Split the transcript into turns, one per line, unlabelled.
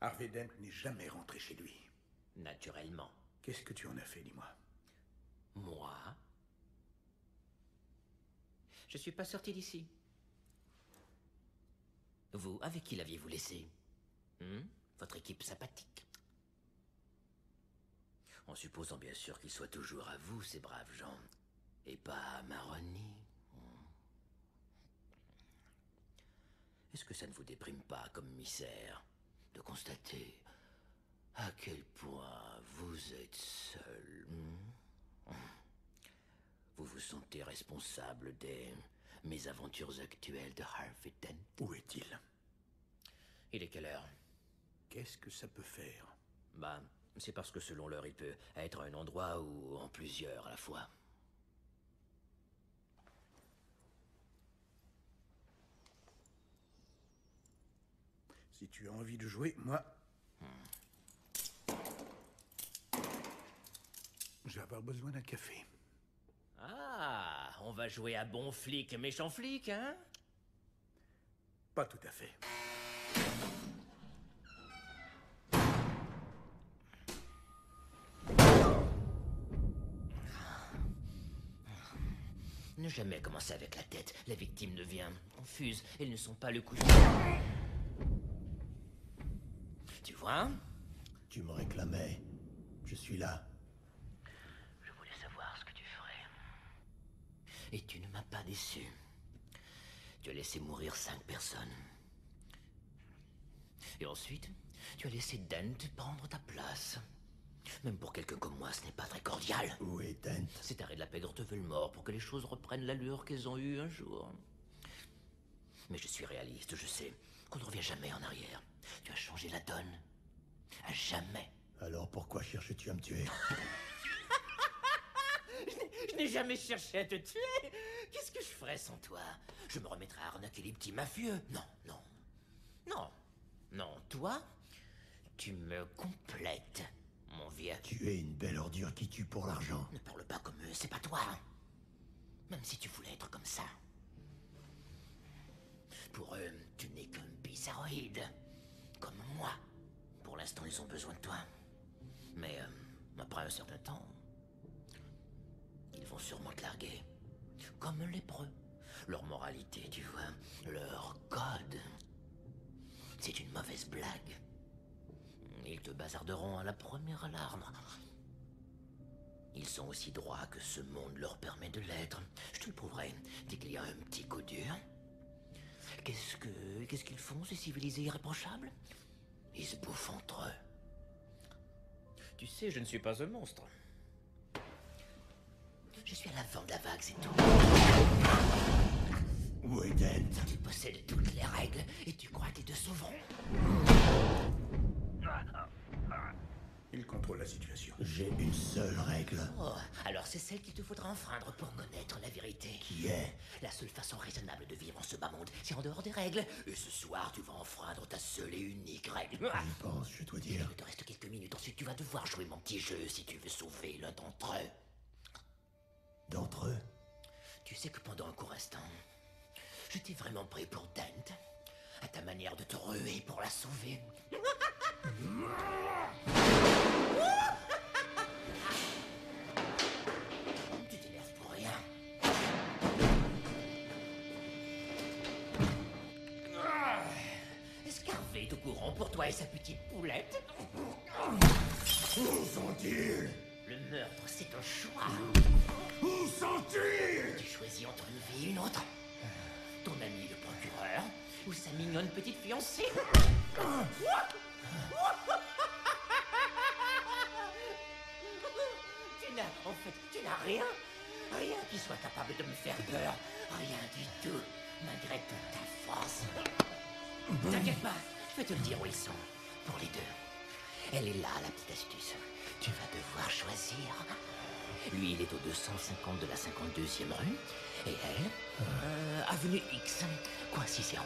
Harvey Dent n'est jamais rentré chez lui.
Naturellement.
Qu'est-ce que tu en as fait, dis-moi?
Moi? Je suis pas sorti d'ici. Vous, avec qui l'aviez-vous laissé? Votre équipe sympathique? En supposant bien sûr qu'ils soient toujours à vous, ces braves gens, et pas à Maroni. Est-ce que ça ne vous déprime pas comme misère de constater à quel point vous êtes seul? Vous vous sentez responsable des mésaventures actuelles de Harvey Dent?
Où est-il?
Il est quelle heure?
Qu'est-ce que ça peut faire?
Bah, c'est parce que selon l'heure, il peut être à un endroit ou en plusieurs à la fois.
Si tu as envie de jouer, moi... Je vais avoir besoin d'un café.
Ah, on va jouer à bon flic, méchant flic, hein?
Pas tout à fait.
Ne jamais commencer avec la tête. La victime devient confuse. Ils ne sont pas le coup. Tu vois?
Tu me réclamais. Je suis là.
Je voulais savoir ce que tu ferais. Et tu ne m'as pas déçu. Tu as laissé mourir 5 personnes. Et ensuite, tu as laissé Dent prendre ta place. Même pour quelqu'un comme moi, ce n'est pas très cordial.
Où est Dent?
Cet arrêt de la pègre te veut le mort pour que les choses reprennent l'allure qu'elles ont eue un jour. Mais je suis réaliste, je sais qu'on ne revient jamais en arrière. Tu as changé la donne. À jamais.
Alors pourquoi cherches-tu à me tuer?
Je n'ai jamais cherché à te tuer. Qu'est-ce que je ferais sans toi? Je me remettrais à arnaquer les petits mafieux? Non, non. Non. Non, toi, tu me complètes, mon vieux.
Tu es une belle ordure qui tue pour l'argent.
Ne parle pas comme eux, c'est pas toi. Même si tu voulais être comme ça. Pour eux, tu n'es qu'un bizarroïde. Comme moi. Pour l'instant, ils ont besoin de toi. Mais après un certain temps, ils vont sûrement te larguer. Comme un lépreux. Leur moralité, tu vois, leur code, c'est une mauvaise blague. Ils te bazarderont à la première alarme. Ils sont aussi droits que ce monde leur permet de l'être. Je te le prouverai dès qu'il y a un petit coup dur. Qu'est-ce qu'ils font, ces civilisés irréprochables? Ils se bouffent entre eux. Tu sais, je ne suis pas un monstre. Je suis à l'avant de la vague, c'est tout.
Où est Dent?
Tu possèdes toutes les règles et tu crois qu'ils te sauveront?
Il contrôle la situation.
J'ai une seule règle.
Oh, alors c'est celle qu'il te faudra enfreindre pour connaître la vérité.
Qui est?
La seule façon raisonnable de vivre en ce bas monde, c'est en dehors des règles. Et ce soir, tu vas enfreindre ta seule et unique règle.
J'y pense, je dois dire.
Il te reste quelques minutes, ensuite tu vas devoir jouer mon petit jeu si tu veux sauver l'un d'entre eux.
D'entre eux?
Tu sais que pendant un court instant, je t'ai vraiment pris pour Dent. À ta manière de te ruer pour la sauver. Tu t'énerves pour rien. Est-ce qu'Harvey est au courant pour toi et sa petite poulette?
Où sont-ils?
Le meurtre, c'est un choix.
Où sont-ils?
Tu choisis entre une vie et une autre. Ton ami le procureur ou sa mignonne petite fiancée. Tu n'as rien. Rien qui soit capable de me faire peur. Rien du tout. Malgré toute ta force. T'inquiète pas, je vais te le dire où ils sont. Pour les deux. Elle est là, la petite astuce. Tu vas devoir choisir. Lui, il est au 250 de la 52e rue. Et elle, avenue X, coin Cicéron.